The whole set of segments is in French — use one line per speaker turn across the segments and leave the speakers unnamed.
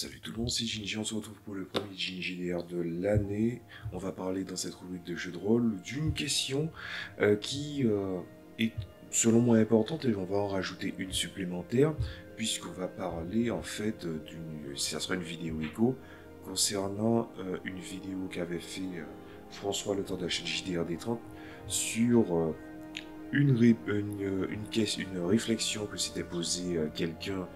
Salut tout le monde, c'est Ginji, on se retrouve pour le premier GinJDR de l'année. On va parler dans cette rubrique de jeu de rôle d'une question qui est selon moi importante et on va en rajouter une supplémentaire puisqu'on va parler en fait ça sera une vidéo écho concernant une vidéo qu'avait fait François le temps d'achat de JDR des 30 sur une réflexion que s'était posée quelqu'un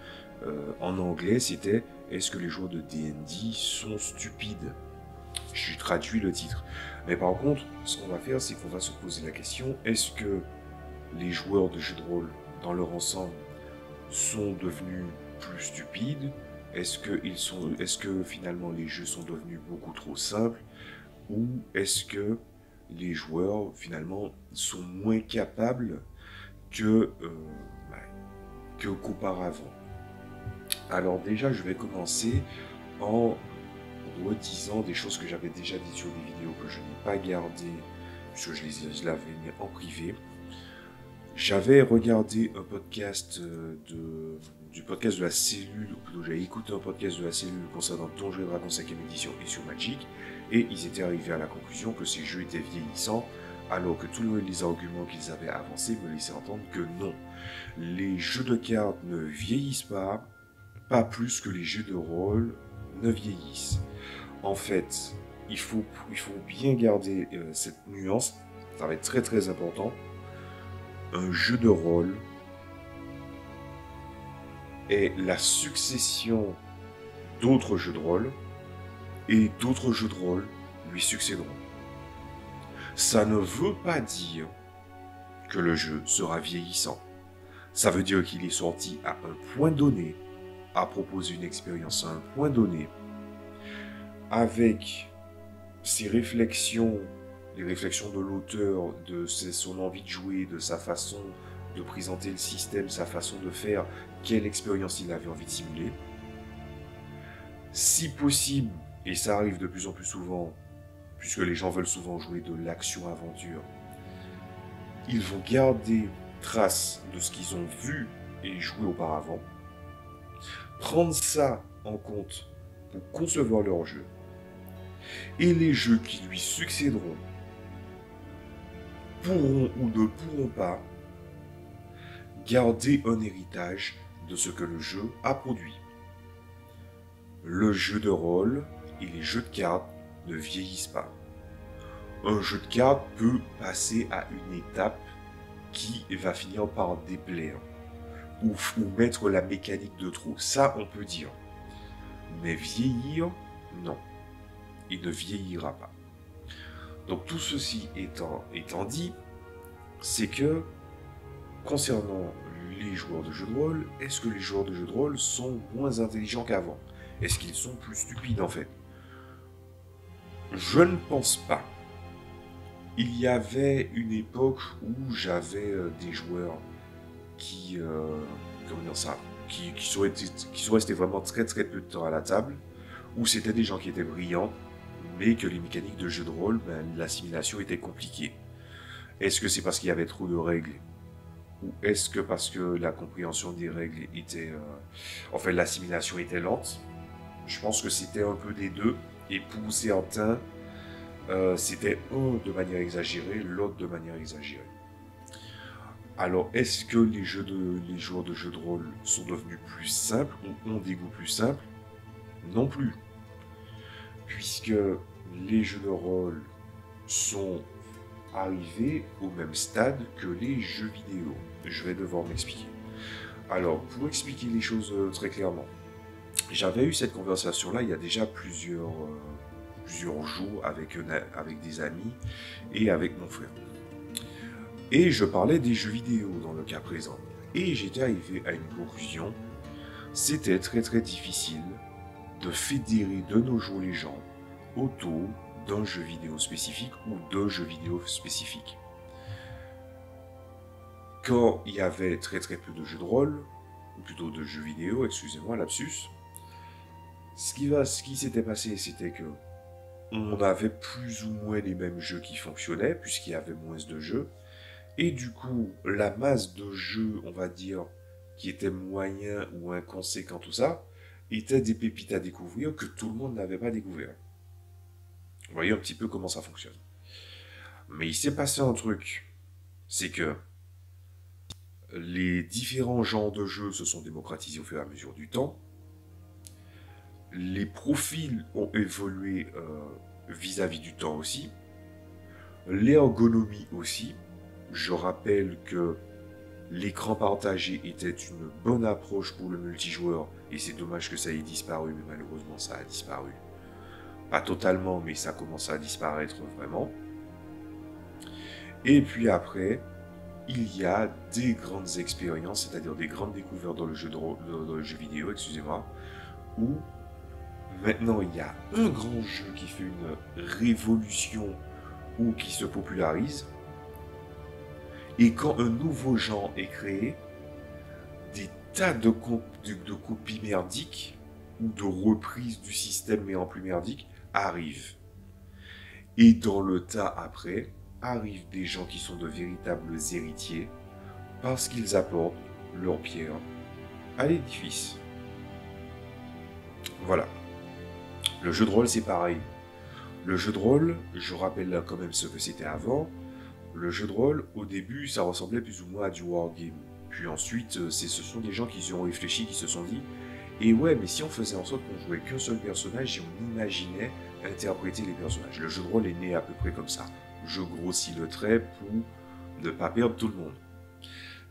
en anglais, c'était est-ce que les joueurs de D&D sont stupides? Je traduis le titre. Mais par contre, ce qu'on va faire, c'est qu'on va se poser la question, est-ce que les joueurs de jeux de rôle, dans leur ensemble, sont devenus plus stupides? Est-ce que finalement les jeux sont devenus beaucoup trop simples? Ou est-ce que les joueurs, finalement, sont moins capables qu'auparavant? Alors déjà, je vais commencer en redisant des choses que j'avais déjà dites sur des vidéos que je n'ai pas gardées, puisque je l'avais mis en privé. J'avais regardé un podcast du podcast de la cellule, ou plutôt j'avais écouté un podcast de la cellule concernant Donjons et Dragons 5e édition et sur Magic, et ils étaient arrivés à la conclusion que ces jeux étaient vieillissants, alors que tous les arguments qu'ils avaient avancés me laissaient entendre que non. Les jeux de cartes ne vieillissent pas plus que les jeux de rôle ne vieillissent. En fait, il faut bien garder cette nuance, ça va être très très important. Un jeu de rôle est la succession d'autres jeux de rôle et d'autres jeux de rôle lui succéderont. Ça ne veut pas dire que le jeu sera vieillissant. Ça veut dire qu'il est sorti à un point donné, à proposer une expérience à un point donné, avec ses réflexions, les réflexions de l'auteur, de son envie de jouer, de sa façon de présenter le système, sa façon de faire, quelle expérience il avait envie de simuler. Si possible, et ça arrive de plus en plus souvent, puisque les gens veulent souvent jouer de l'action-aventure, ils vont garder trace de ce qu'ils ont vu et joué auparavant, prendre ça en compte pour concevoir leur jeu, et les jeux qui lui succéderont pourront ou ne pourront pas garder un héritage de ce que le jeu a produit. Le jeu de rôle et les jeux de cartes ne vieillissent pas. Un jeu de cartes peut passer à une étape qui va finir par déplaire ou mettre la mécanique de trop, ça on peut dire. Mais vieillir, non. Il ne vieillira pas. Donc tout ceci étant dit, c'est que concernant les joueurs de jeux de rôle, est-ce que les joueurs de jeux de rôle sont moins intelligents qu'avant? Est-ce qu'ils sont plus stupides en fait? Je ne pense pas. Il y avait une époque où j'avais des joueurs qui sont restés vraiment très très peu de temps à la table, où c'était des gens qui étaient brillants, mais que les mécaniques de jeu de rôle, l'assimilation était compliquée. Est-ce que c'est parce qu'il y avait trop de règles? Ou est-ce que parce que la compréhension des règles était... l'assimilation était lente? Je pense que c'était un peu des deux, et pour certains, c'était un de manière exagérée, l'autre de manière exagérée. Alors, est-ce que les joueurs de jeux de rôle sont devenus plus simples ou ont des goûts plus simples? Non plus. Puisque les jeux de rôle sont arrivés au même stade que les jeux vidéo. Je vais devoir m'expliquer. Alors, pour expliquer les choses très clairement, j'avais eu cette conversation-là il y a déjà plusieurs jours avec des amis et avec mon frère. Et je parlais des jeux vidéo dans le cas présent. Et j'étais arrivé à une conclusion. C'était très très difficile de fédérer de nos jours les gens autour d'un jeu vidéo spécifique ou de jeux vidéo spécifiques. Quand il y avait très très peu de jeux de rôle, ou plutôt de jeux vidéo, excusez-moi, lapsus, ce qui s'était passé, c'était que on avait plus ou moins les mêmes jeux qui fonctionnaient, puisqu'il y avait moins de jeux, et du coup, la masse de jeux, on va dire, qui était moyen ou inconséquent, tout ça, étaient des pépites à découvrir que tout le monde n'avait pas découvert. Vous voyez un petit peu comment ça fonctionne. Mais il s'est passé un truc, c'est que les différents genres de jeux se sont démocratisés au fur et à mesure du temps. Les profils ont évolué vis-à-vis du temps aussi. L'ergonomie aussi. Je rappelle que l'écran partagé était une bonne approche pour le multijoueur et c'est dommage que ça ait disparu, mais malheureusement ça a disparu. Pas totalement, mais ça commence à disparaître vraiment. Et puis après, il y a des grandes expériences, c'est-à-dire des grandes découvertes dans le jeu, dans le jeu vidéo, excusez-moi, où maintenant il y a un grand jeu qui fait une révolution ou qui se popularise. Et quand un nouveau genre est créé, des tas de copies merdiques ou de reprises du système mais en plus merdique arrivent. Et dans le tas après, arrivent des gens qui sont de véritables héritiers parce qu'ils apportent leur pierre à l'édifice. Voilà. Le jeu de rôle, c'est pareil. Le jeu de rôle, je rappelle là quand même ce que c'était avant. Le jeu de rôle, au début, ça ressemblait plus ou moins à du wargame. Puis ensuite, ce sont des gens qui y ont réfléchi, qui se sont dit et ouais, mais si on faisait en sorte qu'on jouait qu'un seul personnage et on imaginait interpréter les personnages. Le jeu de rôle est né à peu près comme ça. Je grossis le trait pour ne pas perdre tout le monde.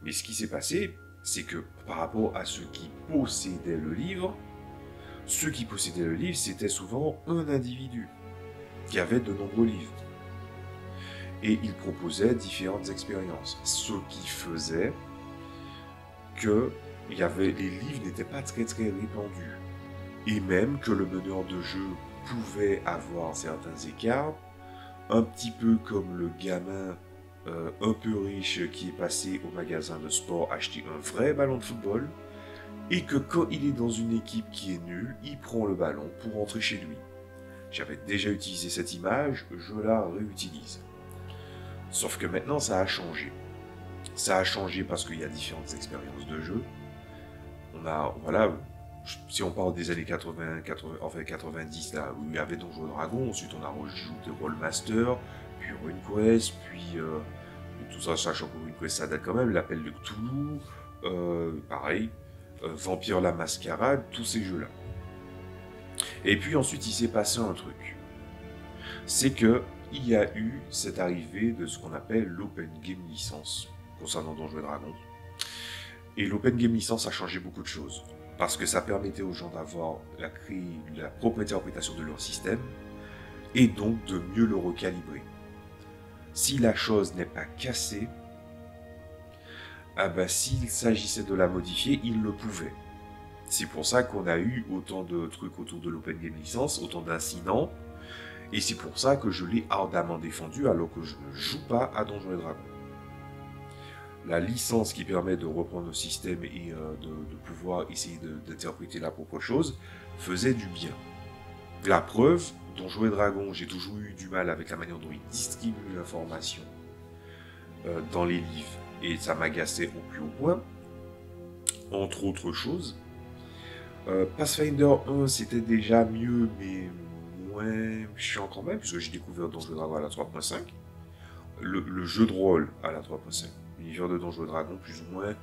Mais ce qui s'est passé, c'est que par rapport à ceux qui possédaient le livre, c'était souvent un individu qui avait de nombreux livres. Et il proposait différentes expériences. Ce qui faisait que les livres n'étaient pas très répandus. Et même que le meneur de jeu pouvait avoir certains écarts, un petit peu comme le gamin un peu riche qui est passé au magasin de sport acheter un vrai ballon de football, et que quand il est dans une équipe qui est nulle, il prend le ballon pour rentrer chez lui. J'avais déjà utilisé cette image, je la réutilise. Sauf que maintenant, ça a changé. Ça a changé parce qu'il y a différentes expériences de jeu. Voilà, si on parle des années 90, là, où il y avait Donjons et Dragons, ensuite on a rajouté Rollmaster, puis RuneQuest, puis tout ça, sachant que RuneQuest ça date quand même, l'Appel de Cthulhu, pareil, Vampire la Mascarade, tous ces jeux-là. Et puis ensuite, il s'est passé un truc. C'est que il y a eu cette arrivée de ce qu'on appelle l'Open Game Licence concernant Donjons et Dragons. Et l'Open Game Licence a changé beaucoup de choses. Parce que ça permettait aux gens d'avoir la propre interprétation de leur système et donc de mieux le recalibrer. Si la chose n'est pas cassée, s'il s'agissait de la modifier, il le pouvait. C'est pour ça qu'on a eu autant de trucs autour de l'Open Game Licence, autant d'incidents. Et c'est pour ça que je l'ai ardemment défendu alors que je ne joue pas à Donjons et Dragons. La licence qui permet de reprendre le système et de pouvoir essayer d'interpréter la propre chose faisait du bien. La preuve, Donjons et Dragons, j'ai toujours eu du mal avec la manière dont ils distribuent l'information dans les livres et ça m'agaçait au plus haut point. Entre autres choses, Pathfinder 1 c'était déjà mieux mais moins chiant quand même puisque j'ai découvert Donjons et Dragons à la 3.5. Le jeu de rôle à la 3.5. L'univers de Donjons et Dragons, plus ou moins,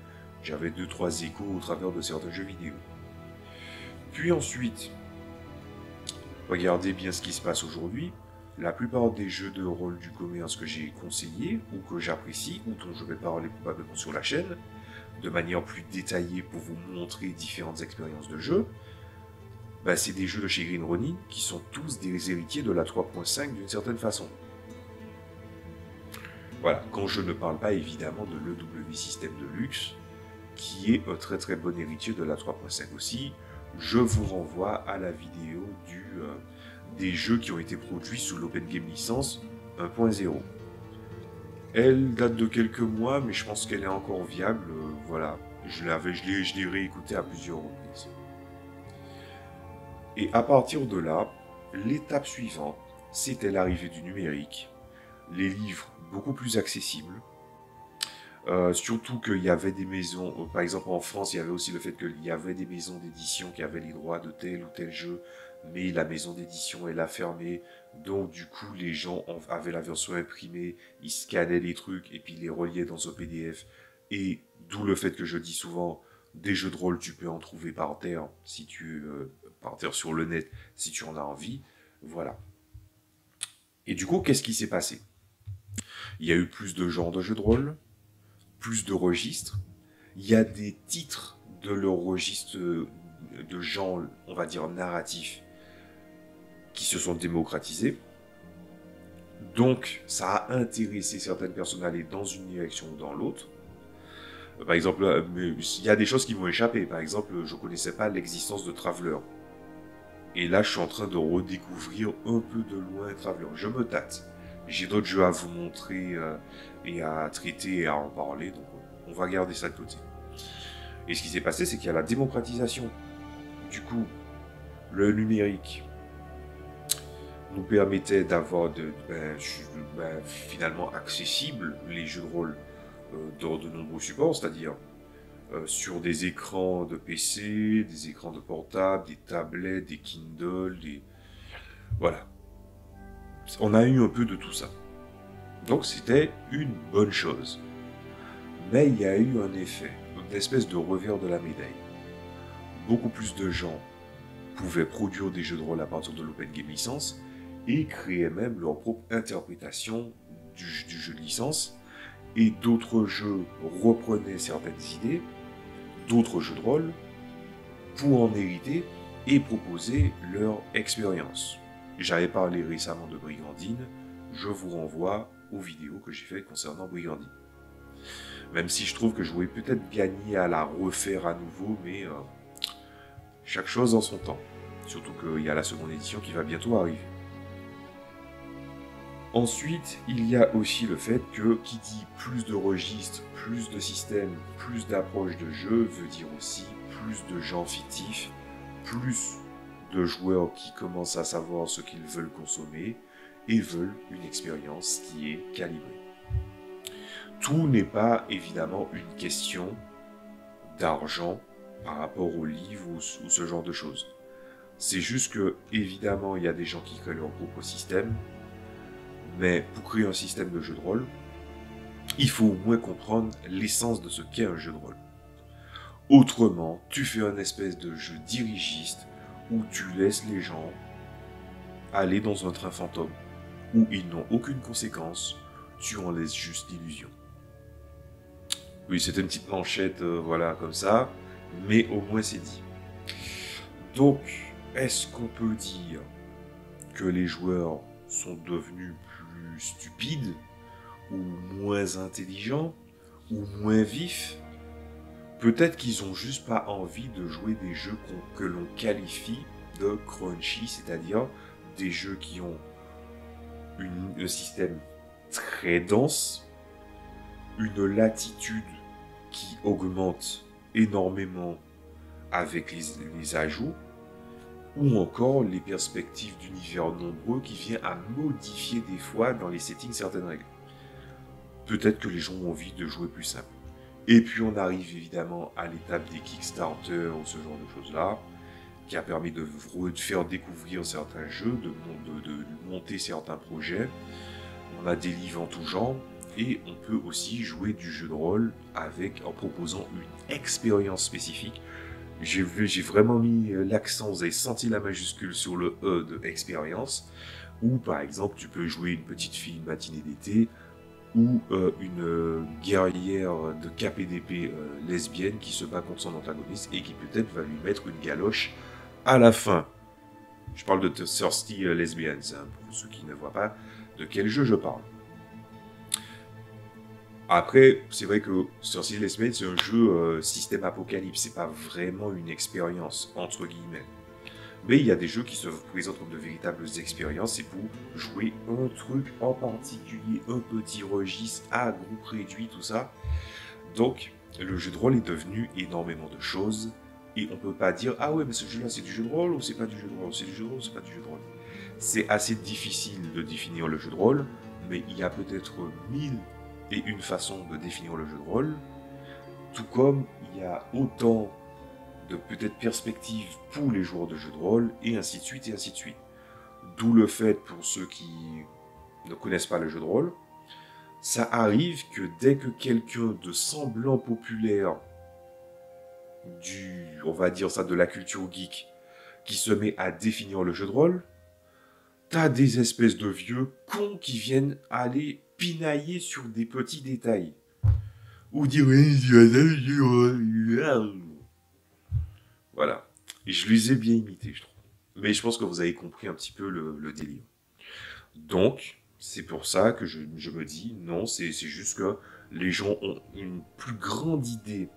j'avais 2-3 échos au travers de certains jeux vidéo. Puis ensuite, regardez bien ce qui se passe aujourd'hui. La plupart des jeux de rôle du commerce que j'ai conseillés, ou que j'apprécie, ou dont je vais parler probablement sur la chaîne, de manière plus détaillée pour vous montrer différentes expériences de jeu, c'est des jeux de chez Green Ronin qui sont tous des héritiers de la 3.5 d'une certaine façon. Voilà, quand je ne parle pas évidemment de l'EW System de luxe, qui est un très bon héritier de la 3.5 aussi, je vous renvoie à la vidéo des jeux qui ont été produits sous l'Open Game Licence 1.0. Elle date de quelques mois, mais je pense qu'elle est encore viable, voilà, je l'ai réécoutée à plusieurs reprises. Et à partir de là, l'étape suivante, c'était l'arrivée du numérique, les livres beaucoup plus accessibles, Surtout qu'il y avait des maisons, par exemple en France, il y avait aussi le fait qu'il y avait des maisons d'édition qui avaient les droits de tel ou tel jeu, mais la maison d'édition, elle a fermé. Donc du coup, les gens avaient la version imprimée, ils scannaient les trucs et puis ils les reliaient dans un PDF. Et d'où le fait que je dis souvent, des jeux de rôle, tu peux en trouver par terre, si tu, par terre sur le net, si tu en as envie. Voilà. Et du coup, qu'est-ce qui s'est passé? Il y a eu plus de genres de jeux de rôle, plus de registres. Il y a des titres de leur registre de genre, on va dire, narratif, qui se sont démocratisés. Donc, ça a intéressé certaines personnes à aller dans une direction ou dans l'autre. Par exemple, il y a des choses qui m'ont échappé. Par exemple, je ne connaissais pas l'existence de Traveler. Et là, je suis en train de redécouvrir un peu de loin Traveler. Je me tâte. J'ai d'autres jeux à vous montrer et à traiter et à en parler. Donc, on va garder ça de côté. Et ce qui s'est passé, c'est qu'il y a la démocratisation. Du coup, le numérique nous permettait d'avoir finalement accessibles les jeux de rôle dans de nombreux supports, c'est-à-dire sur des écrans de PC, des écrans de portable, des tablettes, des Kindle, voilà. On a eu un peu de tout ça. Donc c'était une bonne chose. Mais il y a eu un effet, une espèce de revers de la médaille. Beaucoup plus de gens pouvaient produire des jeux de rôle à partir de l'Open Game License et créer même leur propre interprétation du jeu de licence. Et d'autres jeux reprenaient certaines idées, d'autres jeux de rôle, pour en hériter et proposer leur expérience. J'avais parlé récemment de Brigandine, je vous renvoie aux vidéos que j'ai faites concernant Brigandine. Même si je trouve que je voulais peut-être gagner à la refaire à nouveau, mais chaque chose en son temps. Surtout qu'il y a la seconde édition qui va bientôt arriver. Ensuite, il y a aussi le fait que qui dit plus de registres, plus de systèmes, plus d'approches de jeu, veut dire aussi plus de gens fictifs, plus de joueurs qui commencent à savoir ce qu'ils veulent consommer et veulent une expérience qui est calibrée. Tout n'est pas évidemment une question d'argent par rapport aux livres ou ce genre de choses. C'est juste que, évidemment, il y a des gens qui créent leur propre système, mais pour créer un système de jeu de rôle, il faut au moins comprendre l'essence de ce qu'est un jeu de rôle. Autrement, tu fais un espèce de jeu dirigiste où tu laisses les gens aller dans un train fantôme, où ils n'ont aucune conséquence, tu en laisses juste l'illusion. Oui, c'était une petite manchette, voilà, comme ça, mais au moins c'est dit. Donc, est-ce qu'on peut dire que les joueurs sont devenus plus stupides, ou moins intelligents, ou moins vifs? Peut-être qu'ils ont juste pas envie de jouer des jeux que l'on qualifie de crunchy, c'est-à-dire des jeux qui ont un système très dense, une latitude qui augmente énormément avec les ajouts, ou encore les perspectives d'univers nombreux qui viennent à modifier des fois dans les settings certaines règles. Peut-être que les gens ont envie de jouer plus simple. Et puis on arrive évidemment à l'étape des Kickstarter ou ce genre de choses-là, qui a permis de faire découvrir certains jeux, de monter certains projets. On a des livres en tout genre, et on peut aussi jouer du jeu de rôle en proposant une expérience spécifique. J'ai vraiment mis l'accent, vous avez senti la majuscule sur le E de expérience, où par exemple tu peux jouer une petite fille une matinée d'été, ou une guerrière de KPDP lesbienne qui se bat contre son antagoniste et qui peut-être va lui mettre une galoche à la fin. Je parle de Thirsty Lesbians, hein, pour ceux qui ne voient pas de quel jeu je parle. Après, c'est vrai que Thirsty Lesbians, c'est un jeu système apocalypse, c'est pas vraiment une expérience, entre guillemets. Mais il y a des jeux qui se présentent comme de véritables expériences, c'est pour jouer un truc en particulier, un petit registre à groupe réduit, tout ça. Donc, le jeu de rôle est devenu énormément de choses, et on peut pas dire « Ah ouais, mais ce jeu-là, c'est du jeu de rôle ou c'est pas du jeu de rôle, c'est du jeu de rôle ou c'est pas du jeu de rôle ». C'est assez difficile de définir le jeu de rôle, mais il y a peut-être 1000 et une façon de définir le jeu de rôle, tout comme il y a autant de peut-être perspectives pour les joueurs de jeux de rôle, et ainsi de suite, et ainsi de suite. D'où le fait, pour ceux qui ne connaissent pas le jeu de rôle, ça arrive que dès que quelqu'un de semblant populaire on va dire ça, de la culture geek, qui se met à définir le jeu de rôle, t'as des espèces de vieux cons qui viennent aller pinailler sur des petits détails. Ou dire... Voilà. Et je les ai bien imités, je trouve. Mais je pense que vous avez compris un petit peu le délire. Donc, c'est pour ça que je me dis, non, c'est juste que les gens ont une plus grande idée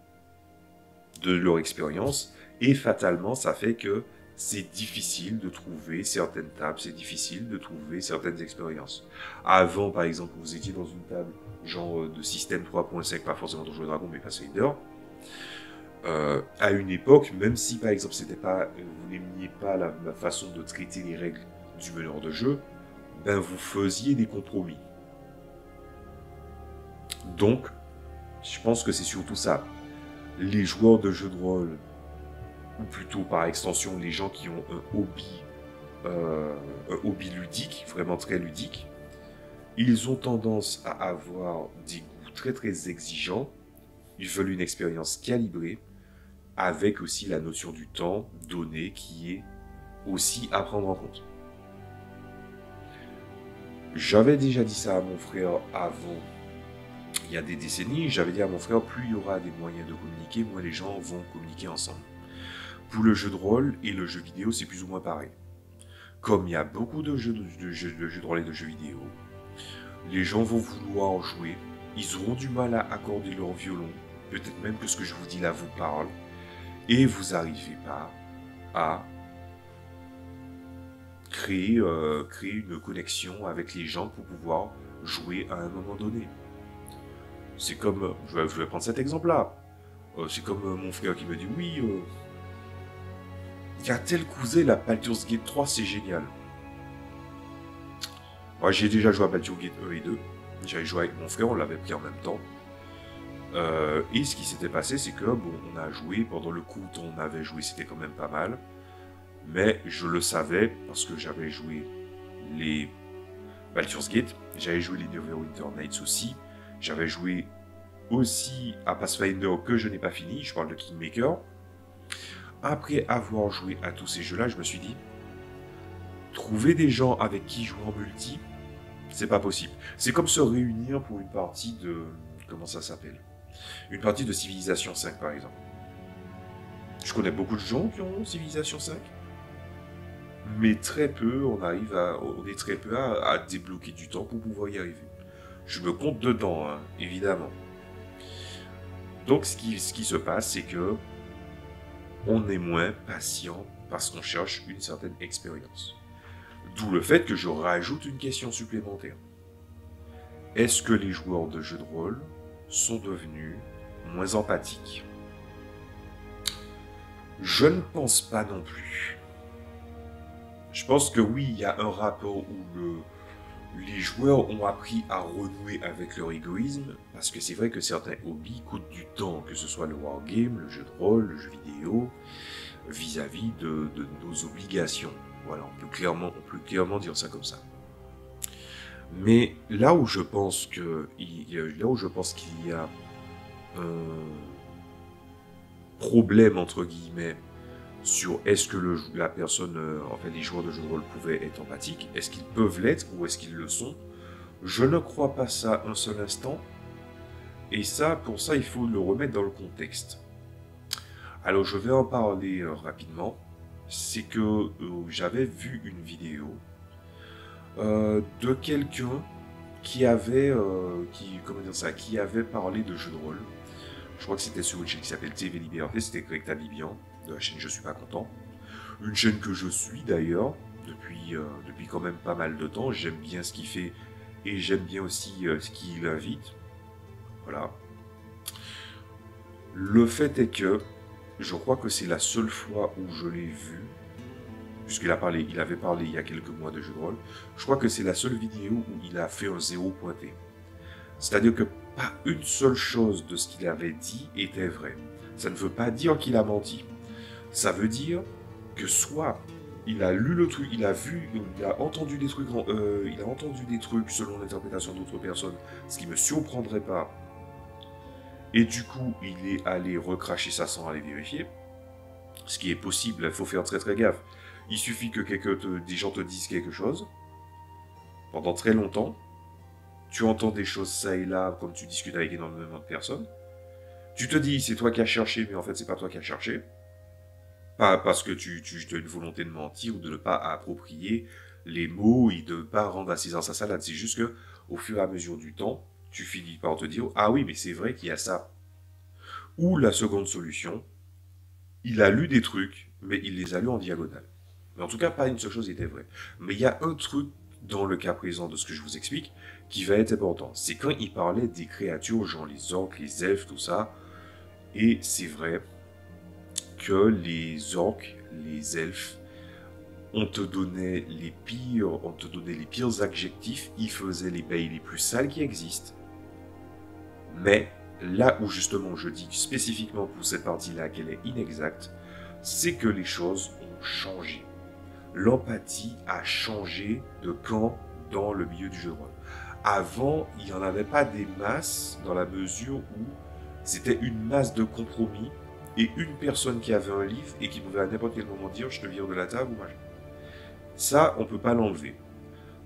de leur expérience, et fatalement, ça fait que c'est difficile de trouver certaines tables, c'est difficile de trouver certaines expériences. Avant, par exemple, vous étiez dans une table genre de système 3.5, pas forcément Donjons et Dragons, mais Pathfinder, à une époque, même si par exemple c'était pas, vous n'aimiez pas la façon de traiter les règles du meneur de jeu, ben vous faisiez des compromis. Donc, je pense que c'est surtout ça. Les joueurs de jeux de rôle, ou plutôt par extension les gens qui ont un hobby ludique, vraiment très ludique, ils ont tendance à avoir des goûts très très exigeants, ils veulent une expérience calibrée, avec aussi la notion du temps donné qui est aussi à prendre en compte. J'avais déjà dit ça à mon frère avant, il y a des décennies, j'avais dit à mon frère, plus il y aura des moyens de communiquer, moins les gens vont communiquer ensemble. Pour le jeu de rôle et le jeu vidéo, c'est plus ou moins pareil. Comme il y a beaucoup de jeux de rôle et de jeux vidéo, les gens vont vouloir jouer, ils auront du mal à accorder leur violon, peut-être même que ce que je vous dis là vous parle, et vous n'arrivez pas à créer une connexion avec les gens pour pouvoir jouer à un moment donné. C'est comme, je vais prendre cet exemple-là, c'est comme mon frère qui me dit, oui, il y a tel cousin, la Baldur's Gate 3, c'est génial. Moi, j'ai déjà joué à Baldur's Gate 1 et 2, j'avais joué avec mon frère, on l'avait pris en même temps. Et ce qui s'était passé, c'est que, bon, on a joué, pendant le coup où on avait joué, c'était quand même pas mal. Mais je le savais, parce que j'avais joué les Baldur's Gate, j'avais joué les Neverwinter Nights aussi, j'avais joué aussi à Pathfinder que je n'ai pas fini, je parle de Kingmaker. Après avoir joué à tous ces jeux-là, je me suis dit, trouver des gens avec qui jouer en multi, c'est pas possible. C'est comme se réunir pour une partie de... Comment ça s'appelle? Une partie de Civilization 5, par exemple. Je connais beaucoup de gens qui ont Civilization 5, mais très peu, on est très peu à débloquer du temps pour pouvoir y arriver. Je me compte dedans, hein, évidemment. Donc, ce qui se passe, c'est que on est moins patient parce qu'on cherche une certaine expérience. D'où le fait que je rajoute une question supplémentaire. Est-ce que les joueurs de jeux de rôle sont devenus moins empathiques? Je ne pense pas non plus. Je pense que oui, il y a un rapport où les joueurs ont appris à renouer avec leur égoïsme, parce que c'est vrai que certains hobbies coûtent du temps, que ce soit le wargame, le jeu de rôle, le jeu vidéo, vis-à-vis de nos obligations. Voilà, on peut clairement dire ça comme ça. Mais là où je pense qu'il y a un problème, entre guillemets, sur est-ce que la personne, les joueurs de jeux de rôle pouvaient être empathiques, est-ce qu'ils peuvent l'être ou est-ce qu'ils le sont? Je ne crois pas ça un seul instant. Et ça, pour ça, il faut le remettre dans le contexte. Alors, je vais en parler rapidement. C'est que j'avais vu une vidéo de quelqu'un qui avait, qui avait parlé de jeux de rôle. Je crois que c'était sur une chaîne qui s'appelle TV Liberté, c'était Greg Tabibian, de la chaîne Je suis pas content. Une chaîne que je suis d'ailleurs, depuis quand même pas mal de temps. J'aime bien ce qu'il fait et j'aime bien aussi ce qu'il invite. Voilà. Le fait est que je crois que c'est la seule fois où je l'ai vu, puisqu'il avait parlé il y a quelques mois de jeux de rôle. Je crois que c'est la seule vidéo où il a fait un 0 pointé. C'est-à-dire que pas une seule chose de ce qu'il avait dit était vrai. Ça ne veut pas dire qu'il a menti. Ça veut dire que soit il a lu le truc, il a vu, il a entendu des trucs, il a entendu des trucs selon l'interprétation d'autres personnes, ce qui me surprendrait pas. Et du coup, il est allé recracher ça sans aller vérifier. Ce qui est possible, il faut faire très très gaffe. Il suffit que des gens te disent quelque chose, pendant très longtemps, tu entends des choses ça et là, comme tu discutes avec énormément de personnes, tu te dis c'est toi qui as cherché, mais en fait c'est pas toi qui as cherché, pas parce que tu as une volonté de mentir ou de ne pas approprier les mots et de ne pas rendre assise dans sa salade, c'est juste que au fur et à mesure du temps, tu finis par te dire ah oui mais c'est vrai qu'il y a ça. Ou la seconde solution, il a lu des trucs, mais il les a lus en diagonale. Mais en tout cas, pas une seule chose était vraie. Mais il y a un truc dans le cas présent de ce que je vous explique qui va être important. C'est quand il parlait des créatures, genre les orques, les elfes, tout ça. Et c'est vrai que les orques, les elfes, on te donnait les pires adjectifs, ils faisaient les pays les plus sales qui existent. Mais là où justement je dis spécifiquement pour cette partie-là qu'elle est inexacte, c'est que les choses ont changé. L'empathie a changé de camp dans le milieu du jeu de rôle. Avant, il n'y en avait pas des masses dans la mesure où c'était une masse de compromis et une personne qui avait un livre et qui pouvait à n'importe quel moment dire je te vire de la table ou machin. Ça, on peut pas l'enlever.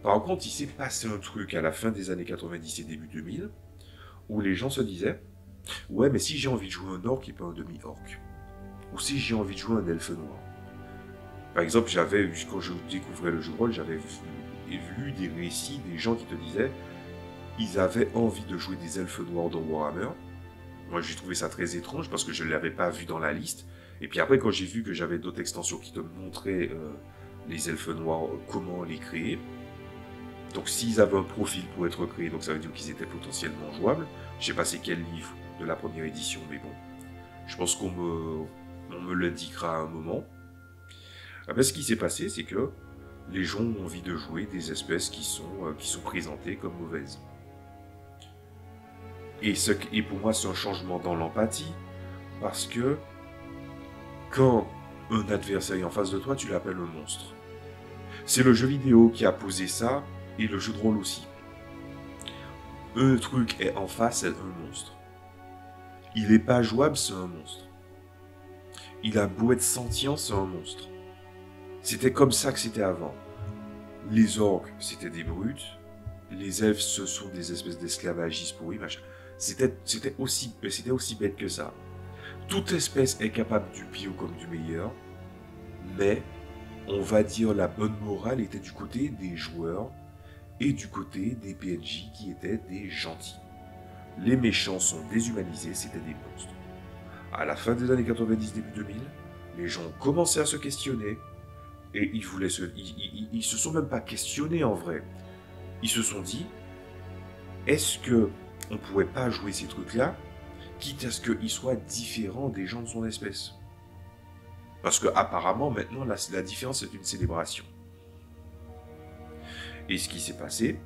Par contre, il s'est passé un truc à la fin des années 90 et début 2000 où les gens se disaient ouais, mais si j'ai envie de jouer un orc et pas un demi-orc, ou si j'ai envie de jouer un elfe noir. Par exemple, quand je découvrais le jeu de rôle, j'avais lu des récits des gens qui te disaient ils avaient envie de jouer des elfes noirs dans Warhammer. Moi, j'ai trouvé ça très étrange parce que je ne l'avais pas vu dans la liste. Et puis après, quand j'ai vu que j'avais d'autres extensions qui te montraient les elfes noirs, comment les créer. Donc, s'ils avaient un profil pour être créés, donc ça veut dire qu'ils étaient potentiellement jouables. Je sais pas c'est quel livre de la première édition, mais bon. Je pense qu'on me l'indiquera à un moment. Ben, ce qui s'est passé, c'est que les gens ont envie de jouer des espèces qui sont présentées comme mauvaises. Et pour moi, c'est un changement dans l'empathie, parce que quand un adversaire est en face de toi, tu l'appelles un monstre. C'est le jeu vidéo qui a posé ça, et le jeu de rôle aussi. Un truc est en face, c'est un monstre. Il n'est pas jouable, c'est un monstre. Il a beau être sentient, c'est un monstre. C'était comme ça que c'était avant. Les orques, c'était des brutes. Les elfes, ce sont des espèces d'esclavagistes pourris, machin. C'était aussi bête que ça. Toute espèce est capable du pire comme du meilleur, mais on va dire la bonne morale était du côté des joueurs et du côté des PNJ qui étaient des gentils. Les méchants sont déshumanisés, c'était des monstres. À la fin des années 90, début 2000, les gens ont commencé à se questionner et ils se sont même pas questionnés en vrai. Ils se sont dit, est-ce que on pourrait pas jouer ces trucs-là, quitte à ce qu'ils soient différents des gens de son espèce? Parce que apparemment maintenant la différence est une célébration. Et ce qui s'est passé,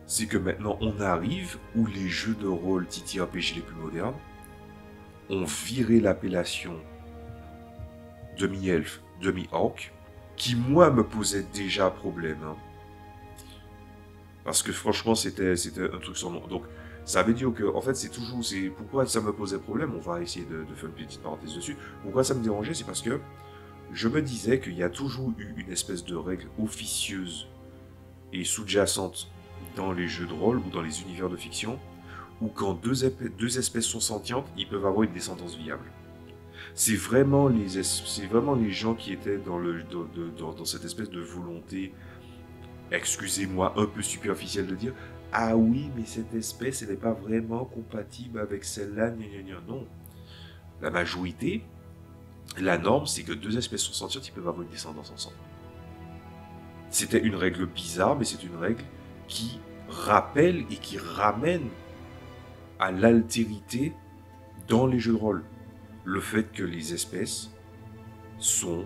c'est que maintenant on arrive où les jeux de rôle TTRPG les plus modernes ont viré l'appellation demi-elfe, demi-orc, qui moi me posait déjà problème. Hein. Parce que franchement c'était un truc sans nom. Donc ça veut dire que en fait pourquoi ça me posait problème, on va essayer de faire une petite parenthèse dessus. Pourquoi ça me dérangeait, c'est parce que je me disais qu'il y a toujours eu une espèce de règle officieuse et sous-jacente dans les jeux de rôle ou dans les univers de fiction, où quand deux espèces sont sentientes, ils peuvent avoir une descendance viable. C'est vraiment les gens qui étaient dans cette espèce de volonté, excusez-moi, un peu superficielle de dire « Ah oui, mais cette espèce, elle n'est pas vraiment compatible avec celle-là, non. » La majorité, la norme, c'est que deux espèces sont sentientes, ils peuvent avoir une descendance ensemble. C'était une règle bizarre, mais c'est une règle qui rappelle et qui ramène à l'altérité dans les jeux de rôle. Le fait que les espèces sont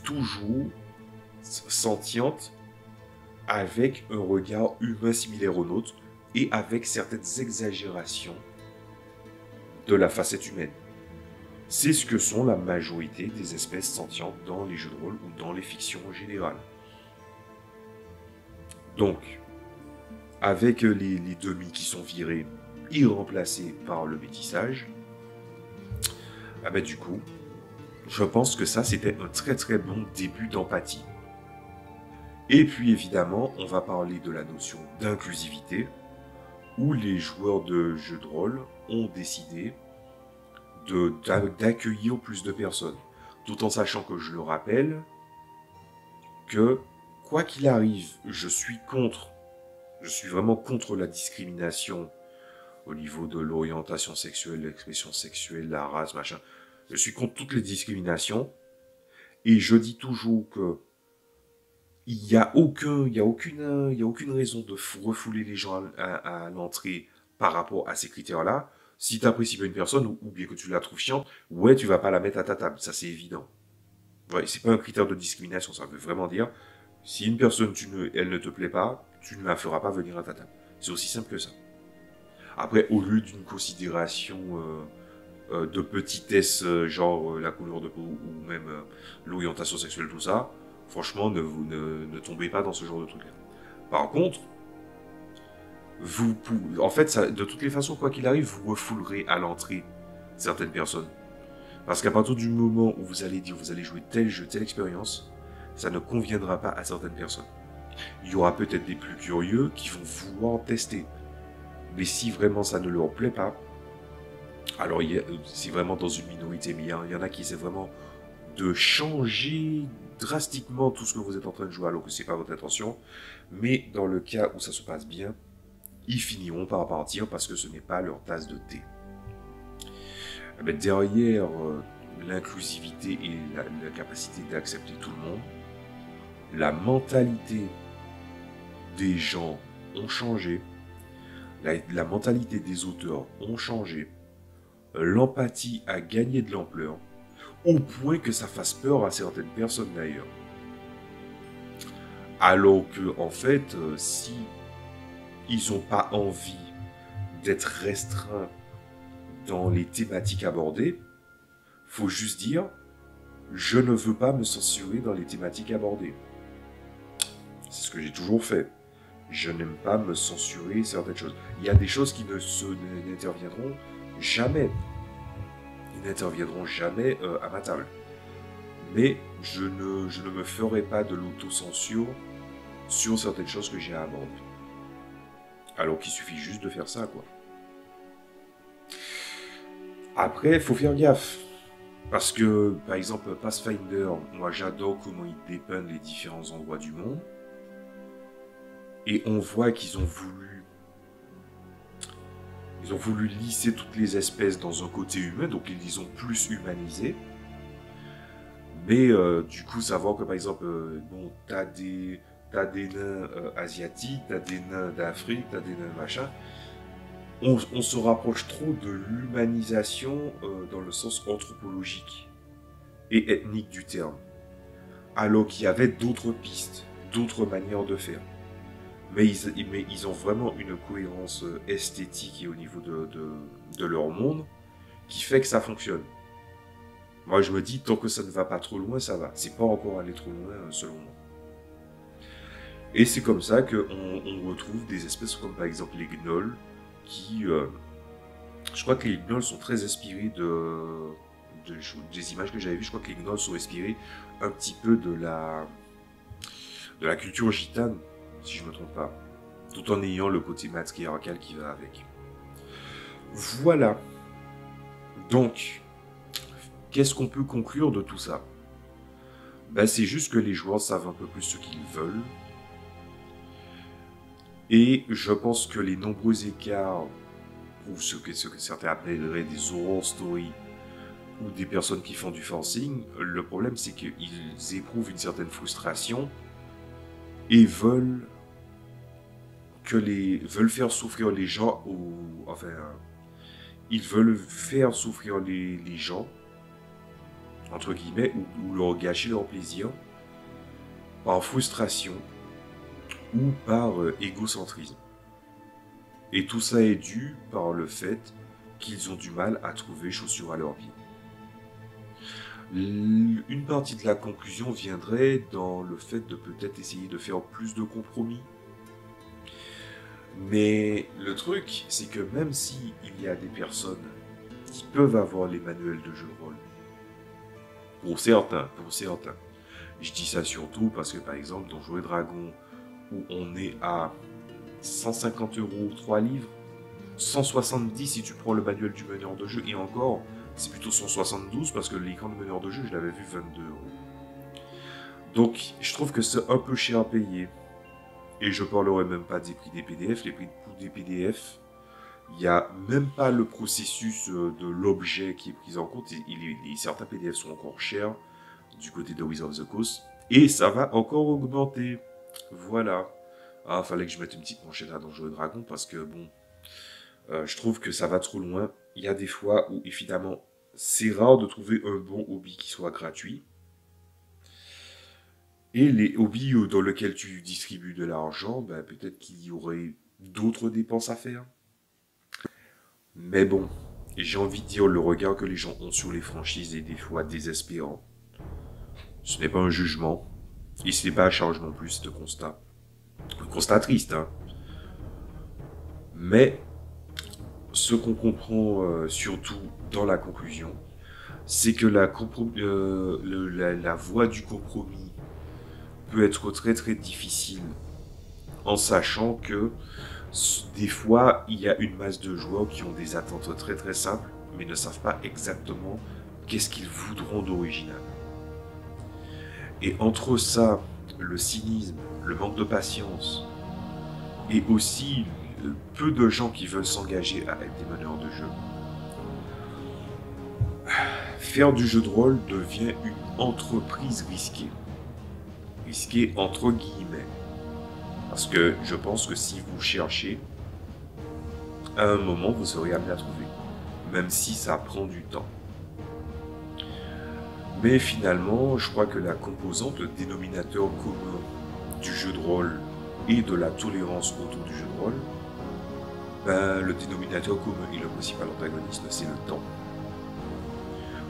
toujours sentientes avec un regard humain similaire au nôtre, et avec certaines exagérations de la facette humaine. C'est ce que sont la majorité des espèces sentientes dans les jeux de rôle ou dans les fictions en général. Donc, avec les demi qui sont virés et remplacés par le métissage, ah ben du coup, je pense que ça c'était un très très bon début d'empathie. Et puis évidemment, on va parler de la notion d'inclusivité, où les joueurs de jeux de rôle ont décidé d'accueillir plus de personnes. Tout en sachant que je le rappelle, que quoi qu'il arrive, je suis vraiment contre la discrimination au niveau de l'orientation sexuelle, l'expression sexuelle, la race, machin. Je suis contre toutes les discriminations. Et je dis toujours que il n'y a aucune raison de refouler les gens à l'entrée par rapport à ces critères-là. Si tu n'apprécies pas une personne, ou bien que tu la trouves chiante, ouais, tu vas pas la mettre à ta table, ça c'est évident. Ouais, c'est pas un critère de discrimination, ça veut vraiment dire, si une personne, elle ne te plaît pas, tu ne la feras pas venir à ta table. C'est aussi simple que ça. Après, au lieu d'une considération de petitesse, genre la couleur de peau, ou même l'orientation sexuelle, tout ça, franchement, ne tombez pas dans ce genre de truc-là. Par contre, en fait, ça, de toutes les façons, quoi qu'il arrive, vous refoulerez à l'entrée certaines personnes. Parce qu'à partir du moment où vous allez dire vous allez jouer tel jeu, telle expérience, ça ne conviendra pas à certaines personnes. Il y aura peut-être des plus curieux qui vont vouloir tester. Mais si vraiment ça ne leur plaît pas, alors c'est vraiment dans une minorité, mais il y en a qui essaient vraiment de changer drastiquement tout ce que vous êtes en train de jouer alors que c'est pas votre intention. Mais dans le cas où ça se passe bien, ils finiront par partir parce que ce n'est pas leur tasse de thé. Mais derrière l'inclusivité et la capacité d'accepter tout le monde, la mentalité des gens ont changé, la mentalité des auteurs ont changé, l'empathie a gagné de l'ampleur, au point que ça fasse peur à certaines personnes d'ailleurs. Alors que, en fait, si ils n'ont pas envie d'être restreints dans les thématiques abordées, faut juste dire, je ne veux pas me censurer dans les thématiques abordées. C'est ce que j'ai toujours fait. Je n'aime pas me censurer certaines choses. Il y a des choses qui n'interviendront jamais. Ils n'interviendront jamais à ma table. Mais je ne me ferai pas de l'autocensure sur certaines choses que j'ai à aborder. Alors qu'il suffit juste de faire ça, quoi. Après, il faut faire gaffe. Parce que, par exemple, Pathfinder, moi j'adore comment ils dépeignent les différents endroits du monde. Et on voit qu'ils ont voulu lisser toutes les espèces dans un côté humain, donc ils les ont plus humanisés. Mais du coup, savoir que par exemple, bon, t'as des nains asiatiques, t'as des nains d'Afrique, t'as des nains machin. On se rapproche trop de l'humanisation dans le sens anthropologique et ethnique du terme. Alors qu'il y avait d'autres pistes, d'autres manières de faire. Mais ils ont vraiment une cohérence esthétique et au niveau de leur monde qui fait que ça fonctionne. Moi, je me dis, tant que ça ne va pas trop loin, ça va. C'est pas encore allé trop loin, selon moi. Et c'est comme ça qu'on retrouve des espèces comme par exemple les gnolls, qui... je crois que les gnolls sont très inspirés des images que j'avais vues. Je crois que les gnolls sont inspirés un petit peu de la culture gitane, si je ne me trompe pas, tout en ayant le côté matriarcal qui va avec. Voilà. Donc, qu'est-ce qu'on peut conclure de tout ça? Ben, c'est juste que les joueurs savent un peu plus ce qu'ils veulent. Et je pense que les nombreux écarts, ou ce que certains appelleraient des horror stories, ou des personnes qui font du forcing, le problème c'est qu'ils éprouvent une certaine frustration et veulent faire souffrir les gens, ils veulent faire souffrir les gens, entre guillemets, ou leur gâcher leur plaisir, par frustration ou par égocentrisme. Et tout ça est dû par le fait qu'ils ont du mal à trouver chaussures à leurs pieds. Une partie de la conclusion viendrait dans le fait de peut-être essayer de faire plus de compromis. Mais le truc, c'est que même si il y a des personnes qui peuvent avoir les manuels de jeu de rôle, pour certains, je dis ça surtout parce que par exemple dans Donjons et Dragons, où on est à 150 € 3 livres, 170 si tu prends le manuel du meneur de jeu, et encore, c'est plutôt 172 parce que l'écran de meneur de jeu, je l'avais vu 22 €. Donc, je trouve que c'est un peu cher à payer. Et je parlerai même pas des prix des PDF. Les prix des PDF, il n'y a même pas le processus de l'objet qui est pris en compte. Certains PDF sont encore chers du côté de Wizards of the Coast. Et ça va encore augmenter. Voilà. Ah, fallait que je mette une petite manchette à Donjons et Dragons parce que bon, je trouve que ça va trop loin. Il y a des fois où évidemment, c'est rare de trouver un bon hobby qui soit gratuit. Et les hobbies dans lesquels tu distribues de l'argent, ben, peut-être qu'il y aurait d'autres dépenses à faire. Mais bon, j'ai envie de dire, le regard que les gens ont sur les franchises est des fois désespérant. Ce n'est pas un jugement, et ce n'est pas à charge non plus, ce constat. Un constat triste, hein. Mais ce qu'on comprend surtout dans la conclusion, c'est que la voie du compromis peut être très très difficile, en sachant que des fois il y a une masse de joueurs qui ont des attentes très très simples, mais ne savent pas exactement qu'est-ce qu'ils voudront d'original. Et entre ça, le cynisme, le manque de patience, et aussi peu de gens qui veulent s'engager à être des meneurs de jeu, faire du jeu de rôle devient une entreprise risquée. Risquée entre guillemets. Parce que je pense que si vous cherchez, à un moment vous serez amené à trouver. Même si ça prend du temps. Mais finalement, je crois que la composante, le dénominateur commun du jeu de rôle et de la tolérance autour du jeu de rôle, ben, le dénominateur commun et le principal antagoniste, c'est le temps.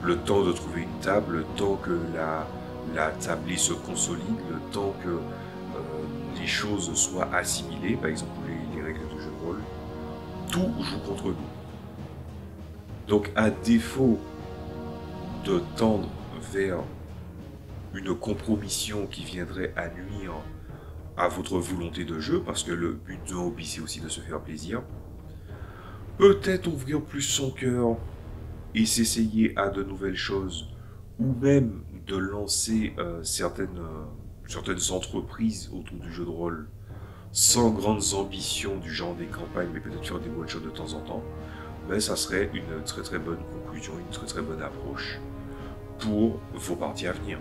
Le temps de trouver une table, le temps que la tablée se consolide, le temps que les choses soient assimilées, par exemple les règles de jeu de rôle, tout joue contre nous. Donc à défaut de tendre vers une compromission qui viendrait à nuire à votre volonté de jeu, parce que le but d'un hobby c'est aussi de se faire plaisir, peut-être ouvrir plus son cœur et s'essayer à de nouvelles choses, ou même de lancer certaines entreprises autour du jeu de rôle sans grandes ambitions du genre des campagnes, mais peut-être faire des one-shots de temps en temps, ben, ça serait une très très bonne conclusion, une très très bonne approche pour vos parties à venir.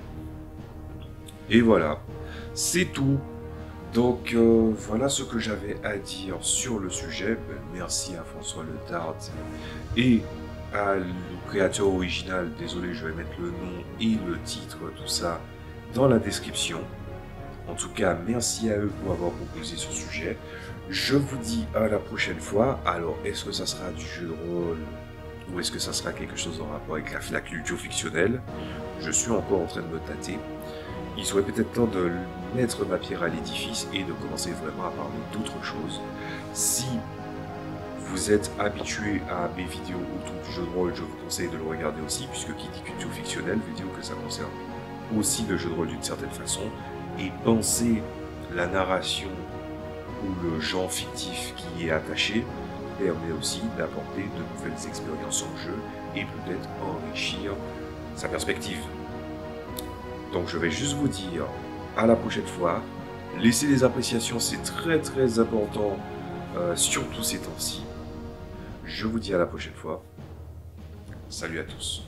Et voilà, c'est tout. Donc voilà ce que j'avais à dire sur le sujet. Ben, merci à François Letarte et à le créateur original. Désolé, je vais mettre le nom et le titre, tout ça, dans la description. En tout cas, merci à eux pour avoir proposé ce sujet. Je vous dis à la prochaine fois. Alors, est-ce que ça sera du jeu de rôle ou est-ce que ça sera quelque chose en rapport avec la culture fictionnelle? Je suis encore en train de me tâter. Il serait peut-être temps de mettre ma pierre à l'édifice et de commencer vraiment à parler d'autre chose. Si vous êtes habitué à mes vidéos autour du jeu de rôle, je vous conseille de le regarder aussi, puisque qui dit culture fictionnelle veut dire que ça concerne aussi le jeu de rôle d'une certaine façon. Et penser la narration ou le genre fictif qui y est attaché permet aussi d'apporter de nouvelles expériences en jeu et peut-être enrichir sa perspective. Donc je vais juste vous dire à la prochaine fois. Laissez des appréciations, c'est très très important, surtout ces temps-ci. Je vous dis à la prochaine fois. Salut à tous.